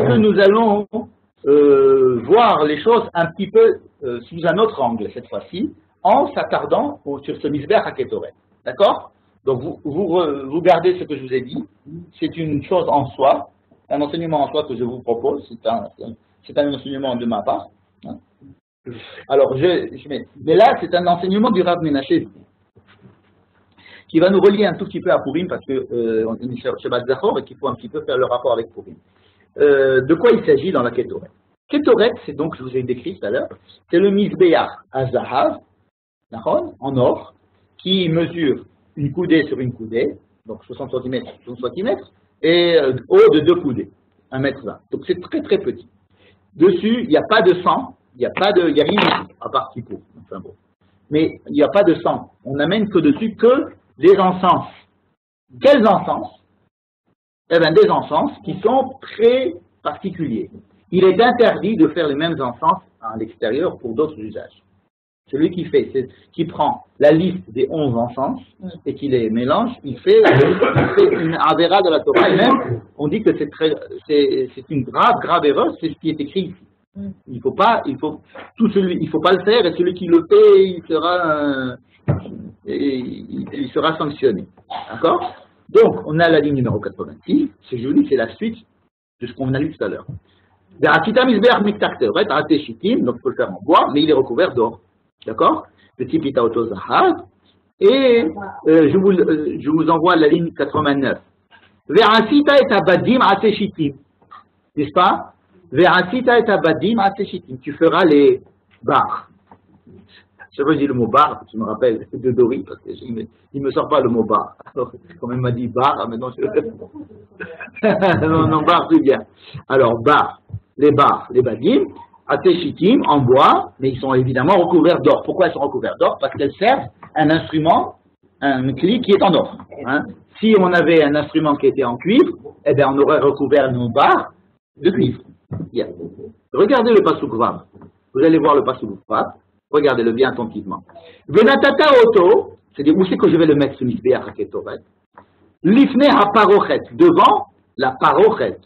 que nous allons voir les choses un petit peu sous un autre angle cette fois-ci, en s'attardant sur ce misbeh HaKetoret. D'accord? Donc vous gardez ce que je vous ai dit, c'est une chose en soi, un enseignement en soi que je vous propose, c'est un enseignement de ma part. Hein. Alors, mais là, c'est un enseignement du Rav Menaché, qui va nous relier un tout petit peu à Purim, parce que on est sur Shabbat Zachor et qu'il faut un petit peu faire le rapport avec Purim. De quoi il s'agit dans la Ketoret? Ketoret, c'est donc, je vous ai décrit tout à l'heure, c'est le Mizbeach Azahav, en or, qui mesure une coudée sur une coudée, donc 60 cm sur 60 cm, et haut de 2 coudées, 1,20 m. Donc c'est très très petit. Dessus, il n'y a pas de sang, il n'y a rien à part qui court. Enfin bon. Mais il n'y a pas de sang. On n'amène que dessus que des encens. Quels encens? Eh bien, des encens qui sont très particuliers. Il est interdit de faire les mêmes encens à l'extérieur pour d'autres usages. Celui qui prend la liste des 11 encens et qui les mélange, il fait une avéra de la Torah. Et même, on dit que c'est une grave erreur, c'est ce qui est écrit ici. Il faut pas le faire, et celui qui le fait, il sera sanctionné. D'accord? Donc, on a la ligne numéro 86, c'est joli, c'est la suite de ce qu'on a lu tout à l'heure. Donc, il faut le faire en bois, mais il est recouvert d'or. D'accord? Petit pita autozahar. Et je vous envoie la ligne 89. Ve'asita et abadim ateshitim. N'est-ce pas? Ve'asita et abadim ateshitim. Tu feras les bars. Je sais pas si je dis le mot bar, je me rappelle de Dori, parce qu'il ne me sort pas le mot bar. Alors, comme il m'a dit bar, maintenant je non, bar, c'est bien. Alors, bar, les badim, ateshitim, en bois, mais ils sont évidemment recouverts d'or. Pourquoi ils sont recouverts d'or? Parce qu'elles servent un instrument, un cli qui est en or. Hein. Si on avait un instrument qui était en cuivre, eh bien on aurait recouvert nos barres de cuivre. Bien. Regardez le pasuk Vav. Vous allez voir le pasuk Vav. Regardez-le bien attentivement. Venatata auto, c'est-à-dire où c'est que je vais le mettre ce misbeh HaKetoret? Lifne ha-parochet, devant la parochet.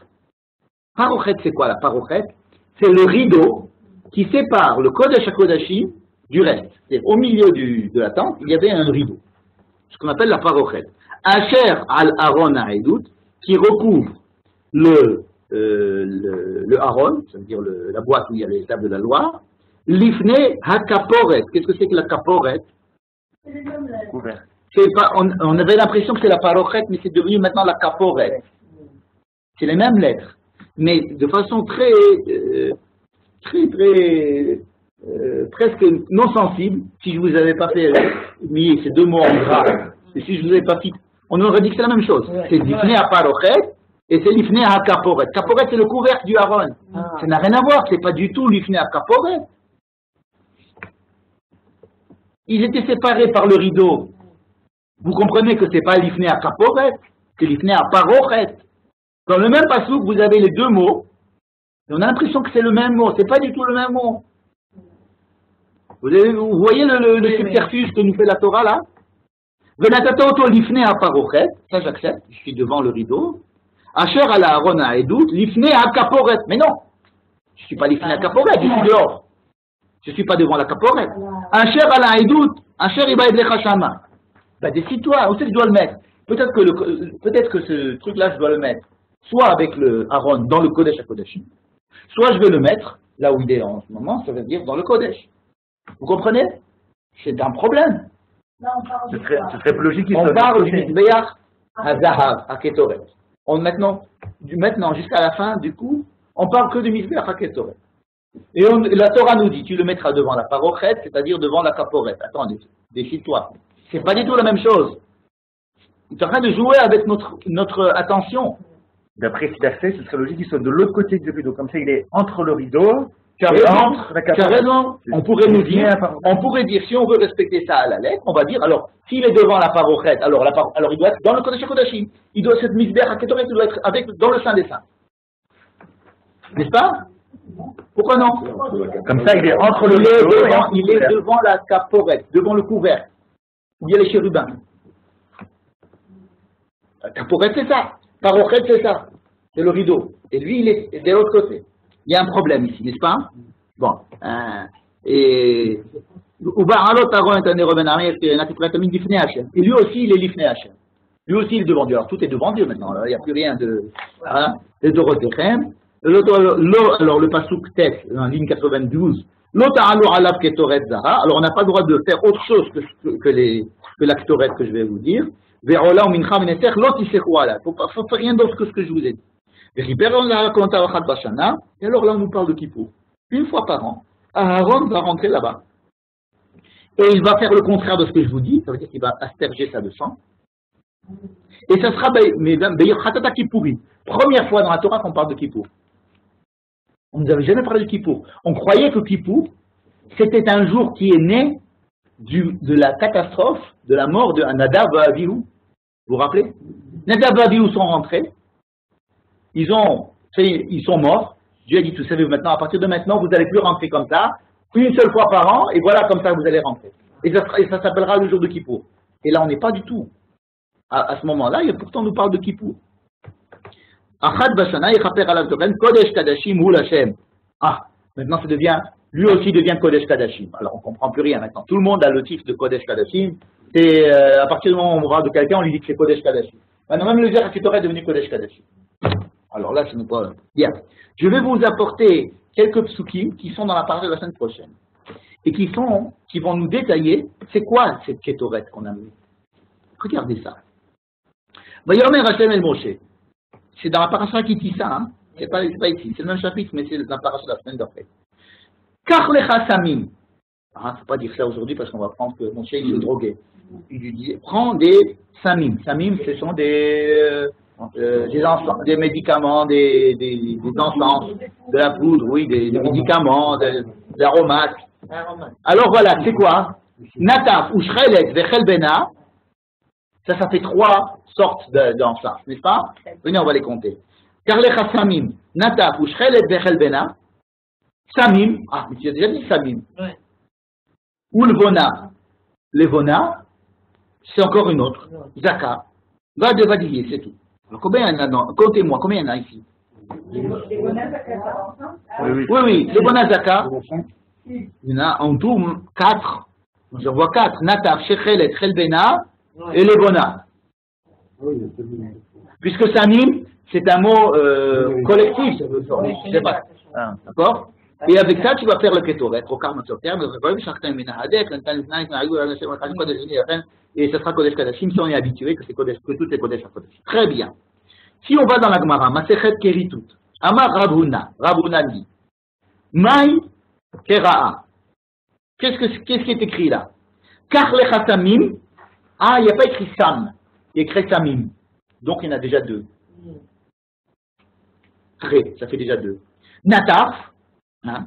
Parochet, c'est quoi la parochet? C'est le rideau qui sépare le Kodesh HaKodashim du reste. C'est-à-dire au milieu de la tente, il y avait un rideau, ce qu'on appelle la parochet. Asher al-Aron ha'edut, qui recouvre le Aron, c'est-à-dire la boîte où il y a les tables de la loi. Lifne ha-kaporet. Qu'est-ce que c'est que la kaporet? On avait l'impression que c'est la parochet, mais c'est devenu maintenant la kaporet. C'est les mêmes lettres, mais de façon presque non sensible. Si je vous avais pas mis ces deux mots en gras, et si je vous avais pas fait, on aurait dit que c'est la même chose. C'est lifne ha-parochet et c'est lifne ha-kaporet. Kaporet, c'est le couvercle du Aaron. Ça n'a rien à voir, c'est pas du tout lifne ha-kaporet. Ils étaient séparés par le rideau. Vous comprenez que ce n'est pas l'ifné à kaporet, c'est l'ifné à parochet. Dans le même passouk, vous avez les deux mots, et on a l'impression que c'est le même mot. Ce n'est pas du tout le même mot. Vous voyez le subterfuge que nous fait la Torah là? Venatata auto l'ifné à parochet, ça j'accepte, je suis devant le rideau. Asher ala Aaron ha'edut, l'ifné à kaporet. Mais non, je ne suis pas l'ifné à kaporet, je suis dehors. Je ne suis pas devant la kaporet. Un cher à la haïdout, un cher il va être l'echashama. Ben décide-toi, où c'est que je dois le mettre? Peut-être que ce truc-là, je dois le mettre soit avec le Aaron dans le Kodesh HaKodashim, soit je vais le mettre là où il est en ce moment, ça veut dire dans le Kodesh. Vous comprenez? C'est un problème. Ce serait plus logique qu'il soit. On parle du Mizbeach HaZahav, HaKetoret. Maintenant jusqu'à la fin, du coup, on parle que du Mizbeach HaKetoret. Et la Torah nous dit, tu le mettras devant la parochet, c'est-à-dire devant la kaporet. Attends, décide-toi. C'est pas du tout la même chose. Tu es en train de jouer avec notre attention. D'après cet verset, ce serait logique qu'il soit de l'autre côté du rideau. Comme ça, il est entre le rideau Tu as raison. On pourrait dire, si on veut respecter ça à la lettre, on va dire, alors, s'il est devant la parochet, alors il doit être dans le Kodesh HaKodashim. Il doit être misbeh HaKetoret, il doit être dans le Saint des Saints. N'est-ce pas? Pourquoi non? Comme ça, il est entre le rideau. Il est devant la caporette, devant le couvercle. Où il y a les chérubins. La caporette, c'est ça. Parochet, c'est ça. c'est le rideau. Et lui, il est de l'autre côté. Il y a un problème ici, n'est-ce pas? Bon. Et lui aussi, il est l'ifné Hachem. Lui aussi, il est devant Dieu. Alors, tout est devant Dieu maintenant. Il n'y a plus rien de... Voilà. Et Dorothéchem. Alors, le Passouk Tet, en ligne 92. Alors, on n'a pas le droit de faire autre chose que la Ktoret que je vais vous dire. Il ne faut faire rien d'autre que ce que je vous ai dit. Et alors là, on nous parle de Kippour. Une fois par an, Aaron va rentrer là-bas. Et il va faire le contraire de ce que je vous dis. Ça veut dire qu'il va asperger ça de sang. Et ça sera Kippourim. Première fois dans la Torah qu'on parle de Kippour. On ne nous avait jamais parlé de Kippour. On croyait que Kippour, c'était un jour qui est né de la catastrophe, de la mort de Nadav et Abihu. Vous vous rappelez? Nadav et Abihu sont rentrés. Ils sont morts. Dieu a dit, vous savez, maintenant, à partir de maintenant, vous n'allez plus rentrer comme ça, une seule fois par an, et voilà, comme ça, vous allez rentrer. Et ça s'appellera le jour de Kippour. Et là, on n'est pas du tout. À ce moment-là, et pourtant, on nous parle de Kippour. Achad Bashana, Yechaper Alav Toren, Kodesh Kadashim Hu Lashem. Ah, maintenant, lui aussi devient Kodesh Kadashim. Alors, on ne comprend plus rien maintenant. Tout le monde a le titre de Kodesh Kadashim. C'est, à partir du moment où on parle de quelqu'un, on lui dit que c'est Kodesh Kadashim. Maintenant, même le dire que tu aurais devenu Kodesh Kadashim. Alors là, ce n'est pas bien. Je vais vous apporter quelques psukim qui sont dans la parole de la semaine prochaine. Et qui vont nous détailler, c'est quoi cette Kétoret qu'on a mis. Regardez ça. Vayomer Hashem el Moshe. C'est dans la paracha qui dit ça, hein. C'est pas ici, c'est le même chapitre, mais c'est dans la paracha de la semaine d'après. Kach lecha samim. Il ne faut pas dire ça aujourd'hui parce qu'on va prendre que Moshe il est drogué. Il lui dit, prends des samim. Samim, ce sont des médicaments, des encens, de la poudre, oui, des médicaments, des aromates. Alors voilà, c'est quoi? Nataf, ou shrelet, vechel bena. Ça fait 3 sortes d'encens, n'est-ce pas? Venez, on va les compter. Karlecha samim, nataf, ou shrelet, vechel bena. Samim, mais tu as déjà dit samim. Ouais. Ou le vona. Le vona, c'est encore une autre. Zaka. Va dire, c'est tout. Alors combien il y en a? Comptez-moi, combien il y en a ici? Les Bona Zaka, ça ensemble? Oui, les Bona Zaka. Il y en a en tout 4. Je vois 4. Nataf, Shechelet, Chelbena et les Bona. Puisque Samim, c'est un mot collectif. Je ne sais pas. D'accord? Et avec ça, tu vas faire le Ketoret, au Karma Soter, et ce sera Kodesh Kadashim si on est habitué que tout est Kodesh Kodesh. Très bien. Si on va dans la Gemara, Masechet Keritut, Amar Rabuna dit, Mai Kera'a. Qu'est-ce qui est écrit là? Kach lecha samim. Ah, il n'y a pas écrit Sam, il y a écrit Samim. Donc il y en a déjà 2. Très, ça fait déjà 2. Nataf. Hein,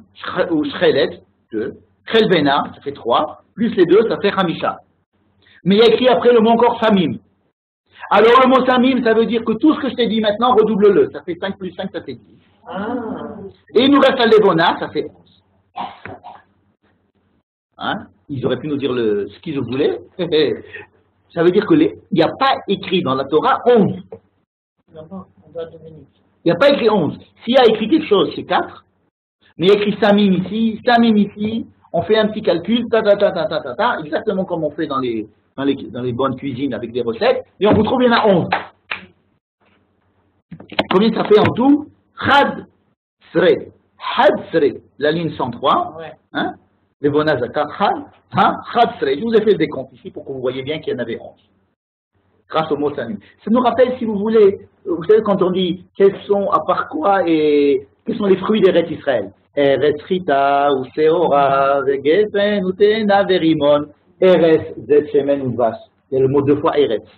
ou Shrelet, 2. Chelbena, ça fait 3. Plus les 2, ça fait Hamisha. Mais il y a écrit après le mot encore Samim. Alors le mot Samim, ça veut dire que tout ce que je t'ai dit maintenant, redouble-le. Ça fait 5 plus 5, ça fait 10. Et il nous reste à Levona, ça fait 11. Hein? Ils auraient pu nous dire ce qu'ils voulaient. Ça veut dire qu'il n'y a pas écrit dans la Torah 11. Il n'y a pas écrit 11. S'il y a écrit quelque chose, c'est 4. Mais il y a écrit Samim ici, on fait un petit calcul, exactement comme on fait dans les bonnes cuisines avec des recettes, et on vous trouve, il y en a 11. Combien ça fait en tout? Had Sre, la ligne 103, hein? Les Bonazaka, Had Sre. Je vous ai fait des comptes ici pour que vous voyez bien qu'il y en avait 11. Grâce au mot Samim. Ça nous rappelle, si vous voulez, vous savez, quand on dit quels sont, à part quoi, et quels sont les fruits d'Eretz Israël? Eretz Chita, ou Seora, Vegefen, ou Tena, Verimon, Eretz, Zet, Shemen, ou Dvash. Il y a le mot 2 fois Eretz.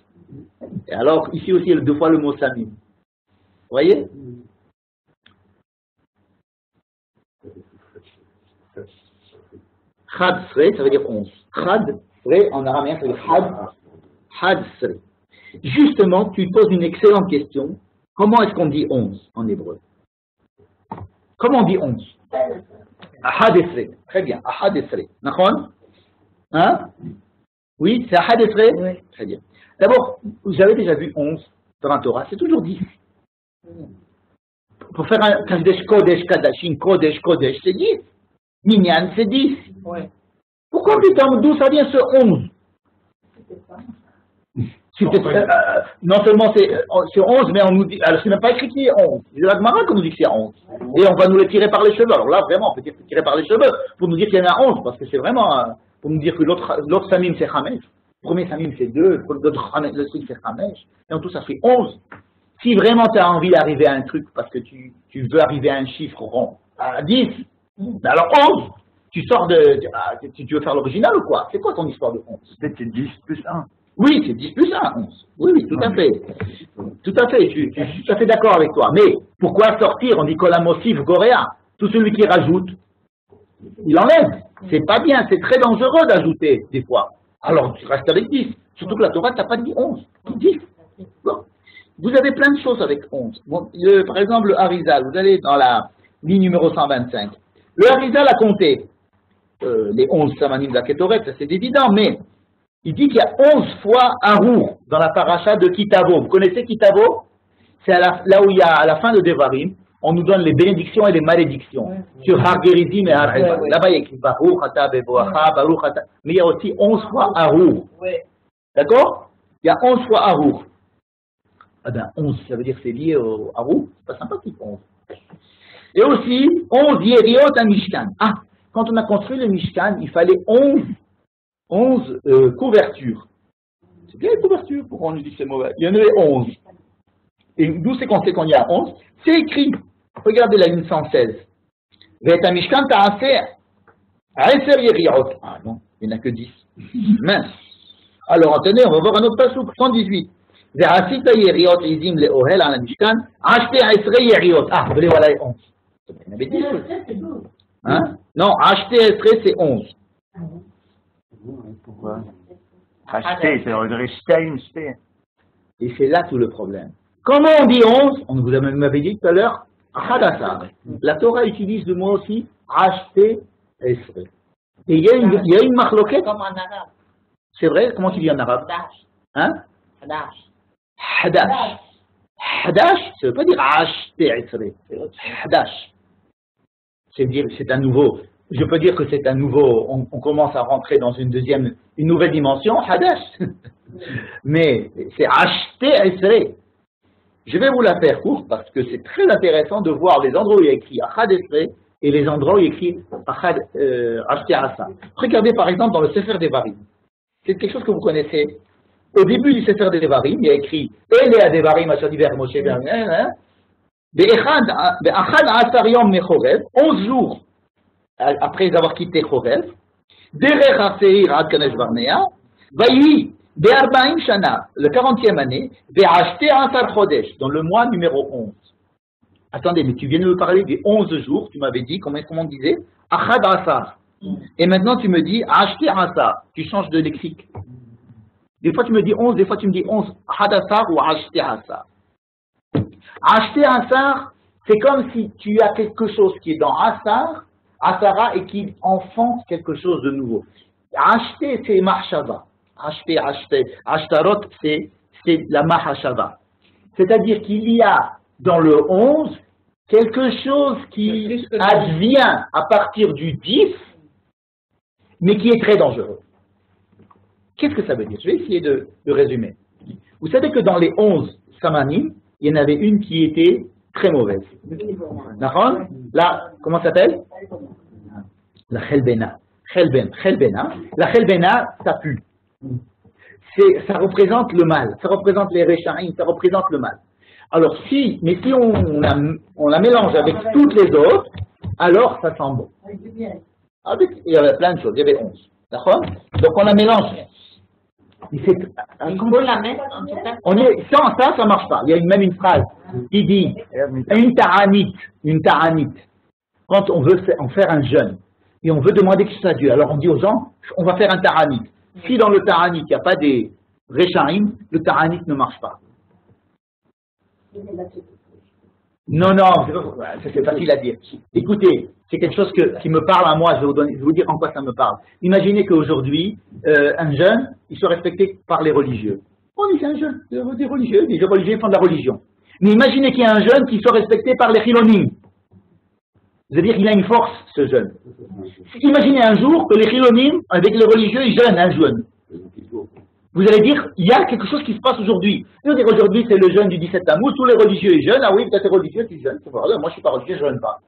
Et alors, ici aussi, il y a 2 fois le mot Samim. Vous voyez? Chad Sre, ça veut dire 11. Chad Sre, en araméen, ça veut dire Had Sre. Justement, tu poses une excellente question. Comment est-ce qu'on dit 11 en hébreu? Comment on dit 11? Ahad Esre. Très bien. Ahad Esre. Nachon? Hein? Oui, c'est Ahad Esre? Oui. Très bien. D'abord, vous avez déjà vu 11 dans la Torah. C'est toujours 10. Pour faire un Kadesh Kodesh, Kadashin, Kodesh, Kodesh, c'est 10. Minyan, c'est 10. Ouais. Pourquoi putain, d'où ça vient ce 11? Non seulement c'est 11, mais on nous dit, alors c'est même pas écrit qu'il y ait 11. C'est la Gemara qu'on nous dit qu'il y a 11. Et on va nous les tirer par les cheveux. Alors là, vraiment, on peut tirer par les cheveux pour nous dire qu'il y en a 11, parce que c'est vraiment pour nous dire que l'autre Samim c'est Hamesh. Le premier Samim c'est 2, l'autre truc c'est Hamesh. Et en tout ça fait 11. Si vraiment tu as envie d'arriver à un truc parce que tu veux arriver à un chiffre rond, à 10, alors 11, tu sors tu veux faire l'original ou quoi? C'est quoi ton histoire de 11? Peut-être c'est 10 plus 1. Oui, c'est 10 plus 1, 11. Oui, tout à fait. Tout à fait, je suis tout à fait d'accord avec toi. Mais pourquoi sortir? On dit Kolamosif Goréa. Tout celui qui rajoute, il enlève. C'est pas bien, c'est très dangereux d'ajouter des fois. Alors tu restes avec 10. Surtout que la Torah t'a pas dit 11, 10. Bon. Vous avez plein de choses avec 11. Bon, par exemple, le Harizal, vous allez dans la ligne numéro 125. Le Harizal a compté les 11 Samanim d'Aketoret, ça c'est évident, mais il dit qu'il y a 11 fois Arour dans la paracha de Kitavo. Vous connaissez Kitavo? C'est là où il y a, à la fin de Devarim, on nous donne les bénédictions et les malédictions. Sur Hargerizim et Hareva. Là-bas, il y a écrit Baruch Ata Bevoacha, Baruch Ata. Mais il y a aussi 11 fois Arour. D'accord? Il y a 11 fois Arour. Ah ben, 11, ça veut dire que c'est lié au Arour. C'est pas sympathique, 11. Et aussi, 11 Yeriot à Mishkan. Ah, quand on a construit le Mishkan, il fallait 11 couvertures. C'est bien les couvertures, pourquoi on nous dit que c'est mauvais? Il y en avait 11. Et d'où c'est qu'on sait qu'on y a 11? C'est écrit. Regardez la ligne 116. Veta Mishkan ta'aser. Aser Yeriot. Ah non, il n'y en a que 10. Mince. Alors attendez, on va voir un autre passage, 118. Ve'asita Yeriot izim le'ohel ala Mishkan. Acheter Esre Yeriot. Ah, vous voyez, voilà les 11. Il y en avait 10. Hein? Non, acheter Esre, c'est 11. Pourquoi? Racheter, c'est rejeter. Et c'est là tout le problème. Comment on dit 11? On vous m'avait dit tout à l'heure, Hadasar. La Torah utilise le mot aussi, acheter Esre. Et il y a une marloquette. Comme en arabe. C'est vrai? Comment tu dis en arabe? Hadash. Hein? Hadash. Hadash. Hadash, ça ne veut pas dire acheter Esre. Hadash. C'est un nouveau. Je peux dire que c'est un nouveau, on commence à rentrer dans une nouvelle dimension, Hadash. Mais c'est acheter Esre. Je vais vous la faire courte parce que c'est très intéressant de voir les endroits où il y a écrit Achad Esre et les endroits où il y a écrit acheter Asa. Regardez par exemple dans le Sefer Devarim. C'est quelque chose que vous connaissez. Au début du Sefer Devarim, il y a écrit Ele Devarim Asher Diver Moshe Be'achad Asar Yom Mechorev, 11 jours après avoir quitté Chorev, Derech HaSeir Ad Kanesh Barnea, Vayi Be'arba'im Shana, le 40e année, Ve'ashte Asar Chodesh, dans le mois numéro 11. Attendez, mais tu viens de me parler des 11 jours, tu m'avais dit, comment on disait? Achad Asar. Et maintenant tu me dis, Ashte Asar. Tu changes de lexique. Des fois tu me dis 11, des fois tu me dis 11, Achad Asar ou Ashte Asar. Acheter Asar, c'est comme si tu as quelque chose qui est dans Asara, et qui enfante quelque chose de nouveau. Acheter, c'est Mahshava. Acheter. Ashtarot, c'est la Mahashava. C'est-à-dire qu'il y a dans le 11 quelque chose qui advient à partir du 10, mais qui est très dangereux. Qu'est-ce que ça veut dire? Je vais essayer de résumer. Vous savez que dans les 11 Samanim, il y en avait une qui était très mauvaise. D'accord? Là, comment ça s'appelle? La Chelbena. Chelbena. La Chelbena, ça pue. Ça représente le mal. Ça représente les Rechaim. Ça représente le mal. Alors, si on la mélange avec toutes les autres, alors ça sent bon. Il y avait plein de choses. Il y avait 11. D'accord? Donc, on la mélange. Il faut la mettre en tout cas. Sans ça, ça marche pas. Il y a même une phrase qui dit une ta'anit. Quand on veut en faire un jeûne et on veut demander quelque chose à Dieu, alors on dit aux gens, on va faire un ta'anit. Si dans le ta'anit, il n'y a pas des rechaim, le ta'anit ne marche pas. Non, c'est facile à dire. Écoutez, c'est quelque chose qui me parle à moi, je vais vous dire en quoi ça me parle. Imaginez qu'aujourd'hui, un jeune, il soit respecté par les religieux. On dit c'est un jeune, des religieux font de la religion. Mais imaginez qu'il y a un jeune qui soit respecté par les chilonim. C'est-à-dire qu'il a une force, ce jeune. Imaginez un jour que les chilonim, avec les religieux, ils jeûnent un jeune. Vous allez dire, il y a quelque chose qui se passe aujourd'hui. Vous allez dire, aujourd'hui, c'est le jeûne du 17 Tammuz, tous les religieux ils jeûnent. Ah oui, peut-être religieux, tu jeûnes. Moi, je ne suis pas religieux, je ne jeûne pas.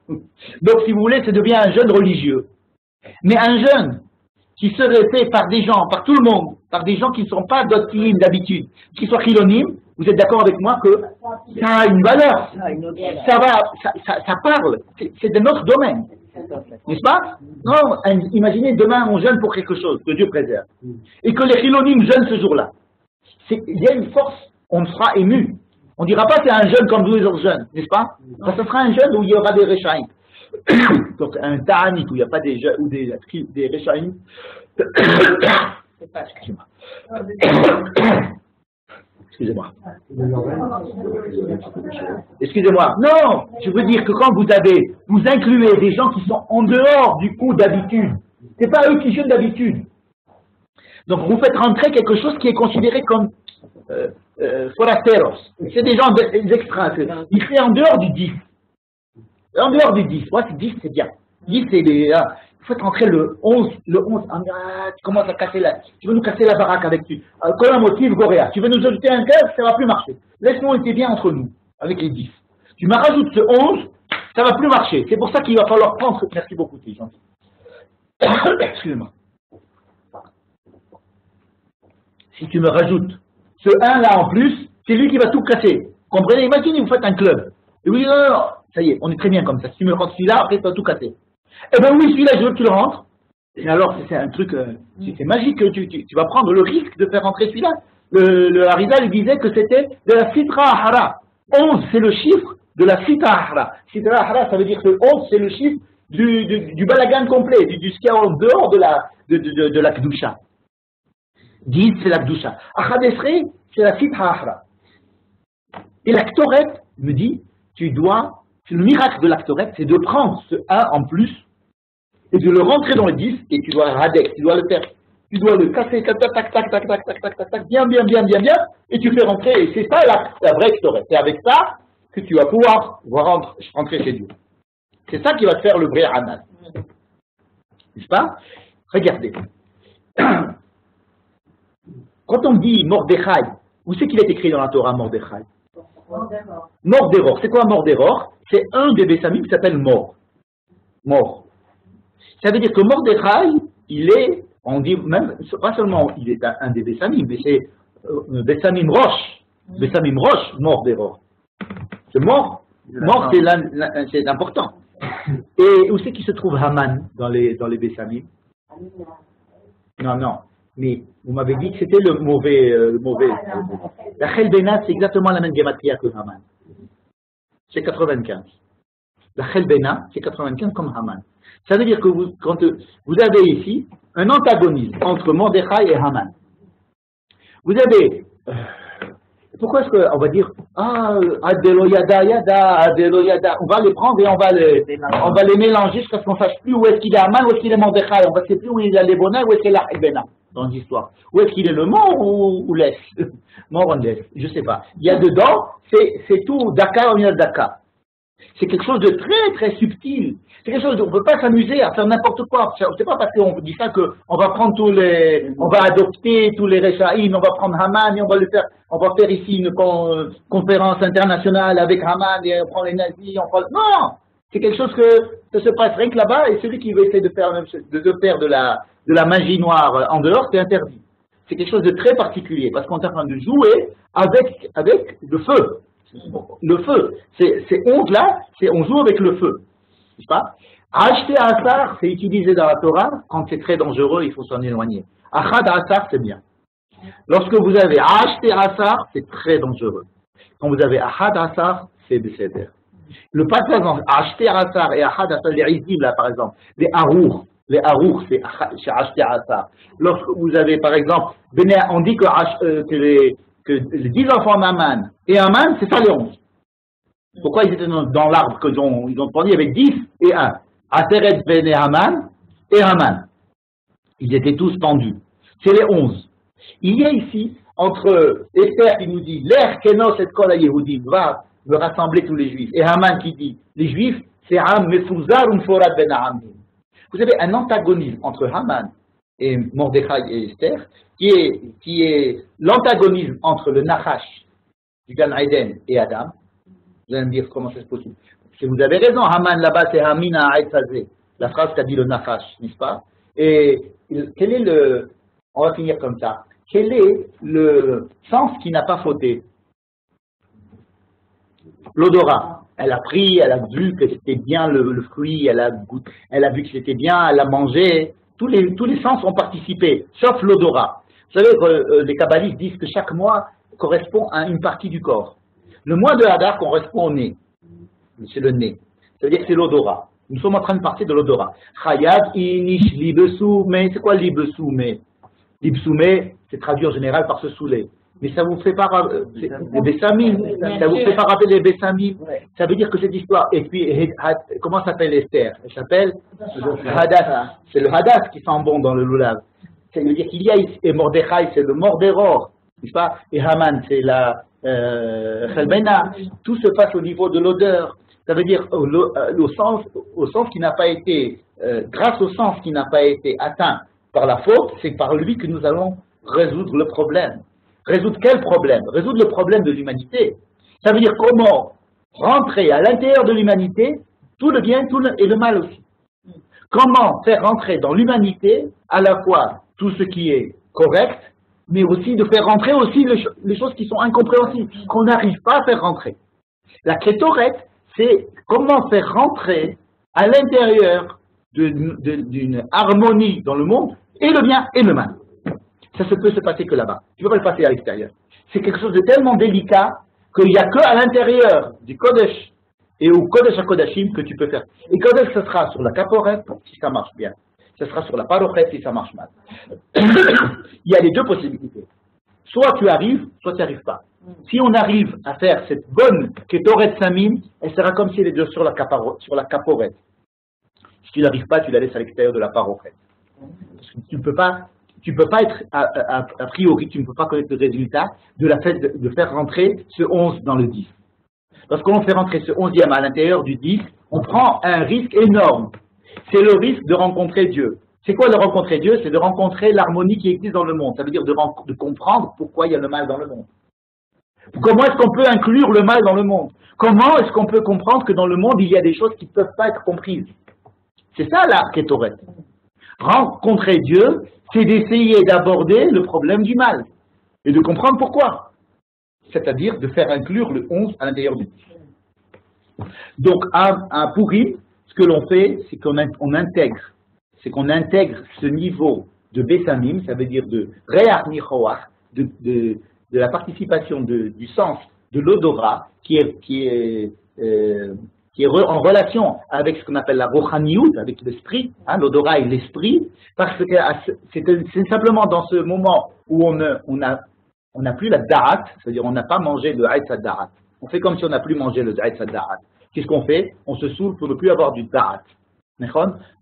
Donc, si vous voulez, ça devient un jeûne religieux. Mais un jeûne qui serait fait par des gens, par tout le monde, par des gens qui ne sont pas d'otilim d'habitude, qui soient chilonim, vous êtes d'accord avec moi que ça a une valeur, ça parle, c'est de notre domaine, n'est-ce pas? Non, imaginez demain on jeûne pour quelque chose, que Dieu préserve, et que les chilonim jeûnent ce jour-là. Il y a une force, on sera ému. On ne dira pas c'est un jeûne comme tous les autres jeunes, n'est-ce pas? Ça sera un jeûne où il y aura des réchaïm. Donc un ta'anit où il n'y a pas des jeunes ou des réchaïm. Excusez-moi. Excusez-moi. Excusez-moi. Non, je veux dire que quand vous incluez des gens qui sont en dehors du coup d'habitude, c'est pas eux qui jeûnent d'habitude. Donc vous faites rentrer quelque chose qui est considéré comme forasteros. C'est des gens extra. Ils seraient en dehors du 10. En dehors du 10. Moi, 10, c'est bien. 10, c'est des. Il faut rentrer le 11. Le 11, tu commences à casser tu veux nous casser la baraque avec tu. Comme un motif, Goréa. Tu veux nous ajouter un cœur, ça ne va plus marcher. Laisse-nous être bien entre nous, avec les 10. Tu me rajoutes ce 11, ça ne va plus marcher. C'est pour ça qu'il va falloir prendre. Merci beaucoup, t'es gentil. Excusez-moi. Si tu me rajoutes ce 1 là en plus, c'est lui qui va tout casser. Comprenez? Imaginez, vous faites un club. Et vous dites, non, ça y est, on est très bien comme ça. Si tu me rentres celui-là, après, tu vas tout casser. Eh bien oui, celui-là, je veux que tu le rentres. Et alors, c'est un truc, c'est magique. Tu vas prendre le risque de faire rentrer celui-là. Le Harizal, il disait que c'était de la Sitra Ahara. 11, c'est le chiffre de la Sitra Ahara. Sitra Ahara, ça veut dire que 11, c'est le chiffre du balagan complet, du ce qu'il y a en dehors de la Kedusha. 10, c'est la Kedusha. Achad Esrei, c'est la Sitra Ahara. Et la Ktoret me dit, le miracle de la Ktoret, c'est de prendre ce 1 en plus et de le rentrer dans le 10 et tu dois radek, tu dois le faire, tu dois le casser, tac, tac, tac, tac, tac, tac, tac, tac, tac, bien, et tu fais rentrer, et c'est ça la vraie Ktoret. C'est avec ça que tu vas pouvoir rentrer chez Dieu. C'est ça qui va te faire le vrai Hanan. N'est-ce pas? Regardez. Quand on dit Mordechai, où c'est qu'il est écrit dans la Torah Mordechai? Mordéror. C'est quoi Mordéror? C'est un des Bessamim qui s'appelle Mort. Mort. Ça veut dire que Mordechai, on dit même, pas seulement il est un des Bessamim, mais c'est Bessamim Roche. Bessamim Roche, Mordéror. C'est mort. Mort, c'est important. Et où c'est qu'il se trouve Haman dans les Bessamim? Non. Mais vous m'avez dit que c'était le mauvais. La Chelbena, c'est exactement la même gematria que Haman. C'est 95. La Chelbena, c'est 95 comme Haman. Ça veut dire que quand vous avez ici un antagonisme entre Mordechai et Haman. Vous avez. Pourquoi est-ce qu'on va dire Adelo Yada Yada, Adelo Yada? On va les prendre et on va les mélanger jusqu'à ce qu'on ne sache plus où est-ce qu'il est Haman, où est-ce qu'il est Mordechai. On ne sait plus où il est l'Ebona, où est-ce qu'il est la Chelbena. Dans l'histoire. Où est-ce qu'il est le mort ou l'est? Mort ou l'est, je ne sais pas. Il y a dedans, c'est tout Dakar ou il y a Dakar. C'est quelque chose de très très subtil. C'est quelque chose on ne peut pas s'amuser à faire n'importe quoi. C'est pas parce qu'on dit ça qu'on va prendre on va adopter tous les Réchaïm, on va prendre Haman et on va faire ici une conférence internationale avec Haman et on prend les nazis, non! C'est quelque chose que ça se passe rien que là-bas et celui qui veut essayer de faire de la magie noire en dehors, c'est interdit. C'est quelque chose de très particulier parce qu'on est en train de jouer avec le feu. Le feu, ces ondes-là, on joue avec le feu. N'est-ce pas? Acheter Asar, c'est utilisé dans la Torah. Quand c'est très dangereux, il faut s'en éloigner. Achad Asar, c'est bien. Lorsque vous avez acheté Asar, c'est très dangereux. Quand vous avez Achad Asar, c'est Besséder. Le passage entre acheter Asar et Achad Asar, les Izim, là, par exemple, les Harour, c'est acheter Asar. Lorsque vous avez, par exemple, on dit que les 10 enfants d'Aman et Aman, c'est ça les 11. Pourquoi ils étaient dans l'arbre qu'ils ont pris? Il y avait 10 et 1. Aseret Bene Aman et Aman. Ils étaient tous pendus. C'est les 11. Il y a ici, entre Esther qui nous dit, l'air kenos et kol ha-Yehudim, va veut rassembler tous les juifs. Et Haman qui dit, les juifs, c'est Am Mefouzar Umforad Ben Amim. Vous avez un antagonisme entre Haman et Mordechai et Esther, qui est l'antagonisme entre le Nachash du Gan Eden et Adam. Vous allez me dire comment c'est possible. Si vous avez raison, Haman là-bas c'est Hamina Aïtzazé, la phrase qu'a dit le Nachash, n'est-ce pas? Et quel est le, on va finir comme ça, quel est le sens qui n'a pas fauté? L'odorat. Elle a pris, elle a vu que c'était bien le fruit, elle a vu que c'était bien, elle a mangé. Tous les sens ont participé, sauf l'odorat. Vous savez, les kabbalistes disent que chaque mois correspond à une partie du corps. Le mois de Hadar correspond au nez. C'est le nez. Ça veut dire que c'est l'odorat. Nous sommes en train de partir de l'odorat. Chayad inish libesoume. C'est quoi libesoume? Libesoume, c'est traduit en général par se saouler. Mais ça vous fait pas les bessamim, ça vous fait pas rappeler les bessamim. Ça veut dire que cette histoire. Et puis, comment s'appelle Esther? Elle s'appelle Hadass. C'est le Hadass qui sent bon dans le lulav. Ça veut dire qu'il y a ici, et Mordechai, c'est le mordéror, n'est-ce pas? Et Haman, c'est la Chelbena. Tout se passe au niveau de l'odeur. Ça veut dire au sens qui n'a pas été, grâce au sens qui n'a pas été atteint par la faute, c'est par lui que nous allons résoudre le problème. Résoudre quel problème? Résoudre le problème de l'humanité. Ça veut dire comment rentrer à l'intérieur de l'humanité tout le bien et le mal aussi. Comment faire rentrer dans l'humanité à la fois tout ce qui est correct, mais aussi de faire rentrer aussi les choses qui sont incompréhensibles, qu'on n'arrive pas à faire rentrer. La kétoret, c'est comment faire rentrer à l'intérieur d'une harmonie dans le monde, et le bien et le mal. Ça ne peut se passer que là-bas. Tu ne peux pas le passer à l'extérieur. C'est quelque chose de tellement délicat qu'il n'y a que à l'intérieur du Kodesh et au Kodesh à Kodashim que tu peux faire. Et Kodesh, ce sera sur la Kaporet, si ça marche bien. Ce sera sur la Parochet, si ça marche mal. Il y a les deux possibilités. Soit tu arrives, soit tu n'y arrives pas. Si on arrive à faire cette bonne Ketoret Samim, elle sera comme si elle est sur la Kaporet. Si tu n'arrives pas, tu la laisses à l'extérieur de la Parochet. Parce que tu ne peux pas être, a priori, tu ne peux pas connaître le résultat de la fait de faire rentrer ce 11 dans le 10. Lorsqu'on fait rentrer ce 11e à l'intérieur du 10, on prend un risque énorme. C'est le risque de rencontrer Dieu. C'est quoi de rencontrer Dieu? C'est de rencontrer l'harmonie qui existe dans le monde. Ça veut dire de comprendre pourquoi il y a le mal dans le monde. Comment est-ce qu'on peut inclure le mal dans le monde? Comment est-ce qu'on peut comprendre que dans le monde, il y a des choses qui ne peuvent pas être comprises? C'est ça la Kétoret. Rencontrer Dieu, c'est d'essayer d'aborder le problème du mal et de comprendre pourquoi. C'est-à-dire de faire inclure le 11 à l'intérieur du 10. Donc, à Pourim, ce que l'on fait, c'est qu'on intègre ce niveau de Bessamim, ça veut dire de Reach Nichoach, de la participation du sens de l'odorat, qui est en relation avec ce qu'on appelle la Rochaniout, avec l'esprit, l'odorat et l'esprit, parce que c'est simplement dans ce moment où on n'a plus la da'at, c'est-à-dire on n'a pas mangé le Haïtz da'at. On fait comme si on n'a plus mangé le Haïtz da'at. Qu'est-ce qu'on fait? On se saoule pour ne plus avoir du da'at.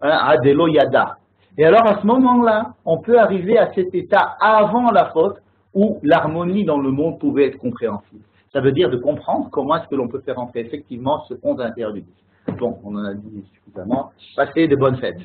Adelo yada. Et alors à ce moment-là, on peut arriver à cet état avant la faute où l'harmonie dans le monde pouvait être compréhensible. Ça veut dire de comprendre comment est-ce que l'on peut faire entrer effectivement ce 11 à l'intérieur du 10. Bon, on en a dit suffisamment. Passez de bonnes fêtes.